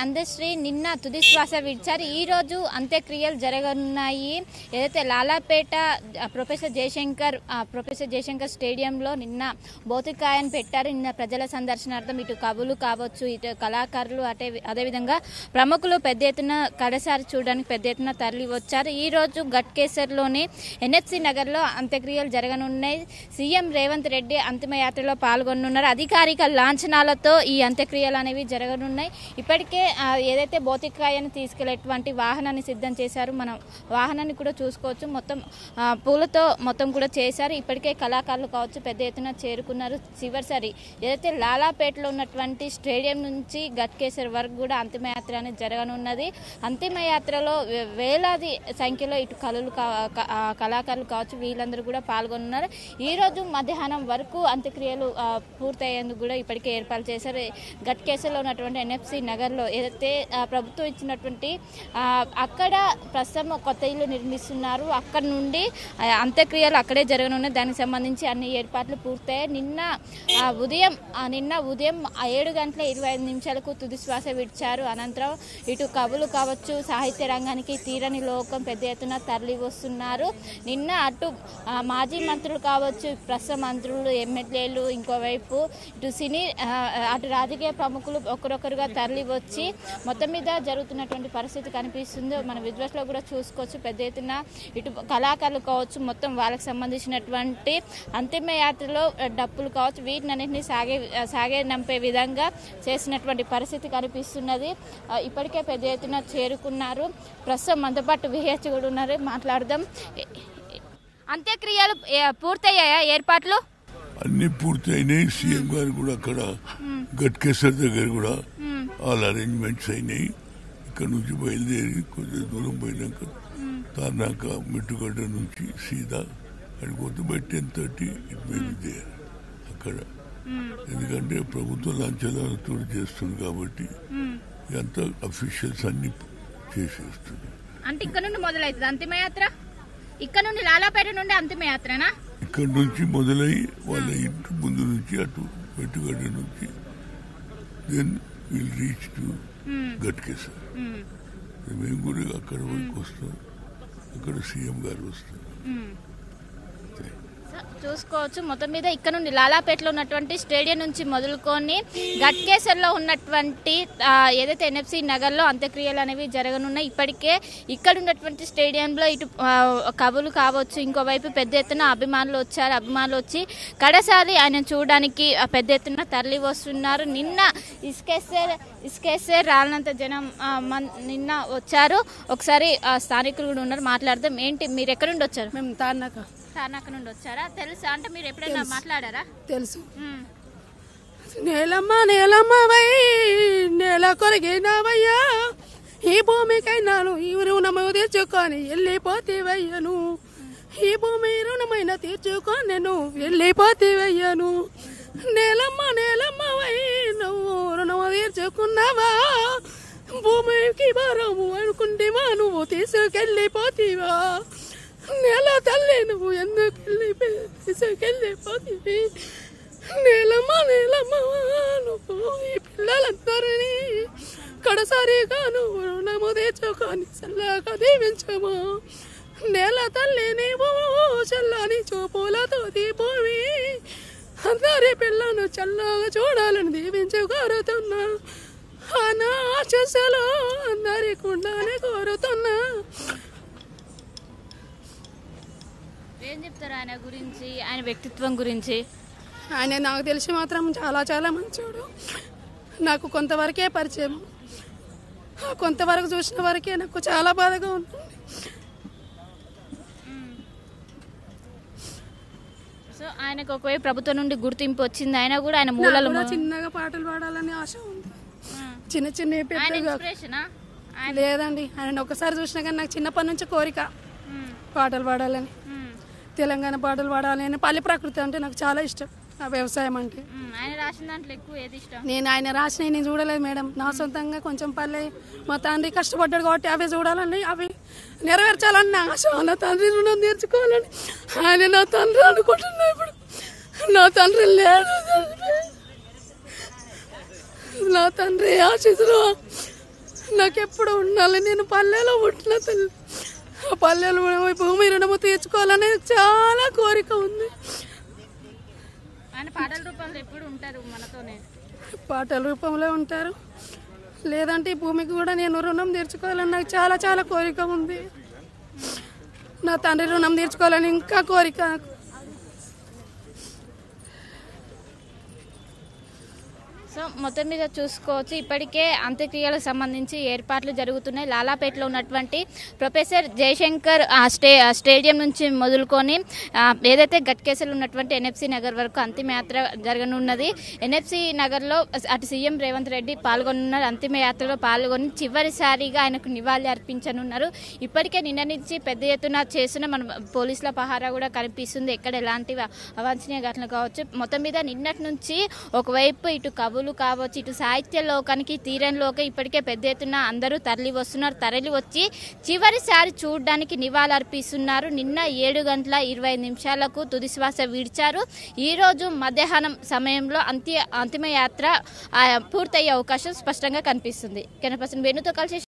అందశ్రీ నిన్న తుది శ్వాస విడిచారు. ఈ రోజు అంత్యక్రియలు జరగనున్నాయి. ఏదైతే లాలాపేట ప్రొఫెసర్ జయశంకర్ స్టేడియంలో నిన్న భౌతికాయాన్ని పెట్టారు. నిన్న ప్రజల సందర్శనార్థం ఇటు కవులు కావచ్చు, ఇటు కళాకారులు, అదేవిధంగా ప్రముఖులు పెద్ద ఎత్తున కడసారి చూడడానికి పెద్ద ఎత్తున తరలి వచ్చారు. ఈ రోజు గట్కేసర్లోని ఎన్ఎఫ్సి నగర్లో అంత్యక్రియలు జరగనున్నాయి. సీఎం రేవంత్ రెడ్డి అంతిమయాత్రలో పాల్గొనున్నారు. అధికారిక లాంఛనాలతో ఈ అంత్యక్రియలు అనేవి జరగనున్నాయి. ఇప్పటికే ఏదైతే భౌతికాయాన్ని తీసుకెళ్లేటువంటి వాహనాన్ని సిద్ధం చేశారు. మనం వాహనాన్ని కూడా చూసుకోవచ్చు. మొత్తం పూలతో మొత్తం కూడా చేశారు. ఇప్పటికే కళాకారులు కావచ్చు పెద్ద ఎత్తున చేరుకున్నారు. చివరిసారి ఏదైతే లాలాపేటలో ఉన్నటువంటి స్టేడియం నుంచి గట్కేసర్ వరకు కూడా అంతిమయాత్ర అనేది జరగనున్నది. అంతిమయాత్రలో వేలాది సంఖ్యలో ఇటు కళాకారులు కావచ్చు వీళ్ళందరూ కూడా పాల్గొన్నారు. ఈ రోజు మధ్యాహ్నం వరకు అంత్యక్రియలు పూర్తయ్యేందుకు కూడా ఇప్పటికే ఏర్పాటు చేశారు. గట్కేసర్లో ఉన్నటువంటి ఎన్ఎఫ్సి నగర్లో ఏదైతే ప్రభుత్వం ఇచ్చినటువంటి అక్కడ ప్రస్తుతం కొత్త ఇల్లు నిర్మిస్తున్నారు. అక్కడ నుండి అంత్యక్రియలు అక్కడే జరగనున్నాయి. దానికి సంబంధించి అన్ని ఏర్పాట్లు పూర్తయ్యాయి. నిన్న ఉదయం 7:25 తుది శ్వాస విడిచారు. అనంతరం ఇటు కవులు కావచ్చు, సాహిత్య రంగానికి తీరని లోకం పెద్ద ఎత్తున తరలి వస్తున్నారు. నిన్న అటు మాజీ మంత్రులు కావచ్చు, ప్రస్తుత మంత్రులు, ఎమ్మెల్యేలు, ఇంకోవైపు ఇటు సినీ అటు రాజకీయ ప్రముఖులు ఒకరొకరుగా తరలి వచ్చి మొత్తం మీద జరుగుతున్నటువంటి పరిస్థితి కనిపిస్తుంది. మన విజువల్స్లో కూడా చూసుకోవచ్చు. పెద్ద ఎత్తున ఇటు కళాకారులు కావచ్చు, మొత్తం వాళ్ళకి సంబంధించినటువంటి అంతిమ యాత్రలో డప్పులు కావచ్చు వీటినన్నింటినీ సాగే నంపే విధంగా చేసినటువంటి పరిస్థితి కనిపిస్తున్నది. ఇప్పటికే పెద్ద ఎత్తున చేరుకున్నారు. ప్రస్తుతం మనతో పాటు విహెచ్ కూడా ఉన్నారు. మాట్లాడదాం. అంత్యక్రియలు పూర్తయ్యాయా? ఏర్పాట్లు అన్ని పూర్తయినాయి. సీఎం గారు కూడా అక్కడ గట్కేసర్ దగ్గర కూడా ఆల్ అరేంజ్మెంట్స్ అయినాయి. ఇక్కడ నుంచి బయలుదేరి కొంచెం దూరం పోయినాక తార్నాక మెట్టుగడ్డ నుంచి సీదా అడిగిపోతే by 10:30 it may be there అక్కడ. ఎందుకంటే ప్రభుత్వం లాంఛనాలతో చేస్తుంది కాబట్టి ఇదంతా అఫీషియల్స్ అన్ని చేసేస్తుంది. అంటే ఇక్కడ నుండి మొదలవుతుంది అంతిమయాత్ర. ఇక్కడ నుండి లాలాపేట నుండి అంతిమయాత్రనా? ఇక్కడ నుంచి మొదలై వాళ్ళ ఇంటి ముందు నుంచి అటు మెట్టుగడ్డ నుంచి then will reach to Ghatkesar. మేము కూడా అక్కడ వరకు వస్తాం. అక్కడ సీఎం గారు వస్తారు. చూసుకోవచ్చు. మొత్తం మీద ఇక్కడ నుండి లాలాపేటలో ఉన్నటువంటి స్టేడియం నుంచి మొదలుకొని గట్కేసర్లో ఉన్నటువంటి ఏదైతే ఎన్ఎఫ్సి నగర్లో అంత్యక్రియలు అనేవి జరగనున్నాయి. ఇప్పటికే ఇక్కడ ఉన్నటువంటి స్టేడియంలో ఇటు కవులు కావచ్చు, ఇంకోవైపు పెద్ద ఎత్తున అభిమానులు వచ్చారు. అభిమానులు వచ్చి కడసారి ఆయన చూడడానికి పెద్ద ఎత్తున తరలి వస్తున్నారు. నిన్న ఇసుకేసే రాలినంత జనం నిన్న వచ్చారు. ఒకసారి స్థానికులు కూడా ఉన్నారు. మాట్లాడదాం. ఏంటి, మీరు ఎక్కడి నుండి వచ్చారు? మేము తార్నాక నుండి వచ్చారా? తెలుసా? అంటే మీరు ఎప్పుడైనా మాట్లాడారా? తెలుసు. నేలమ్మ నేలమ్మవై నేల కొరిగినవయ్యా, ఈ భూమికైనాను ఈ రుణము తీర్చుకొని వెళ్ళిపోతేవయ్యను, ఈ భూమి రుణమైన తీర్చుకొని నువ్వు వెళ్ళిపోతేవయ్యను. నేలమ్మ నేలమ్మవై నువ్వు రుణము తీర్చుకున్నావా, భూమికి భారము అనుకుంటేవా నువ్వు తీసుకెళ్ళిపోతీవా. నేల తల్లి నువ్వు ఎందుకు తీసుకెళ్ళిపోతీవి. నేలమ్మ నేలమ్మ నువ్వు ఈ పిల్లలందరినీ కడసారిగా నువ్వు రుణము తెచ్చుకొని చల్లగా దీవించము. నేల తల్లి నీవు చల్లని చూపులతో భూమి అందరి పిల్లను చల్లగా చూడాలని దీవించి కోరుతున్నా. నా ఆశలు అందరి కుండానే కోరుతున్నా. ఏం చెప్తారు ఆయన గురించి, ఆయన వ్యక్తిత్వం గురించి? ఆయన నాకు తెలిసి మాత్రం చాలా చాలా మంచోడు. నాకు కొంతవరకే పరిచయం. కొంతవరకు చూసిన వరకే నాకు చాలా బాధగా ఉంటుంది. సో ఆయనకు ఒకవైపు ప్రభుత్వం నుండి గుర్తింపు వచ్చింది. ఆయన కూడా ఆయన మూలాలు చిన్నగా పాటలు పాడాలని ఆశ ఉంది. చిన్న చిన్న లేదండి. ఆయన ఒకసారి చూసినా కానీ నాకు చిన్నప్పటి నుంచి కోరిక పాటలు పాడాలని, తెలంగాణ పాటలు పాడాలని. పల్లె ప్రకృతి అంటే నాకు చాలా ఇష్టం. ఆ వ్యవసాయం అంటే నేను ఆయన రాసిన నేను చూడలేదు మేడం. నా సొంతంగా కొంచెం పల్లె మా తండ్రి కష్టపడ్డాడు కాబట్టి అవి చూడాలని, అవి నెరవేర్చాలని నా ఆశ. నా తండ్రి రుణం తీర్చుకోవాలని ఆయన నా తండ్రి అనుకుంటున్నా. ఇప్పుడు నా తండ్రి లేడు. నా తండ్రి ఆశీస్సులు నాకు ఎప్పుడు ఉండాలి. నేను పల్లెలో పుట్టిన తల్లి. ఆ పల్లెలు భూమి రుణము తీర్చుకోవాలని చాలా కోరిక ఉంది. పాటల రూపంలో ఎప్పుడు ఉంటారు మనతోనే? పాటల రూపంలో ఉంటారు. లేదంటే ఈ భూమికి కూడా నేను రుణం తీర్చుకోవాలని నాకు చాలా చాలా కోరిక ఉంది. నా తండ్రి రుణం తీర్చుకోవాలని ఇంకా కోరిక. సో మొత్తం మీద చూసుకోవచ్చు, ఇప్పటికే అంత్యక్రియలకు సంబంధించి ఏర్పాట్లు జరుగుతున్నాయి. లాలాపేటలో ఉన్నటువంటి ప్రొఫెసర్ జయశంకర్ స్టేడియం నుంచి మొదలుకొని ఏదైతే గట్కేసలు ఉన్నటువంటి ఎన్ఎఫ్సి నగర్ వరకు అంతిమయాత్ర జరగనున్నది. ఎన్ఎఫ్సి నగర్లో అటు సీఎం రేవంత్ రెడ్డి పాల్గొనున్నారు. అంతిమయాత్రలో పాల్గొని చివరిసారిగా ఆయనకు నివాళి అర్పించనున్నారు. ఇప్పటికే నిన్న నుంచి పెద్ద ఎత్తున చేసిన మన పోలీసుల పహారా కూడా కనిపిస్తుంది. ఎక్కడ ఎలాంటి అవాంఛనీయ ఘటనలు కావచ్చు. మొత్తం మీద నిన్నటి నుంచి ఒకవైపు ఇటు కబులు కావచ్చు, ఇటు సాహిత్య లోకానికి తీరంలోకి ఇప్పటికే పెద్ద ఎత్తున అందరూ తరలి వస్తున్నారు. తరలి వచ్చి చివరిసారి చూడడానికి నివాళులర్పిస్తున్నారు. నిన్న 7:25 తుదిశ్వాస విడిచారు. ఈరోజు మధ్యాహ్నం సమయంలో అంతిమయాత్ర పూర్తయ్యే అవకాశం స్పష్టంగా కనిపిస్తుంది. కెమెరా పర్సన్ వేణుతో కలిసి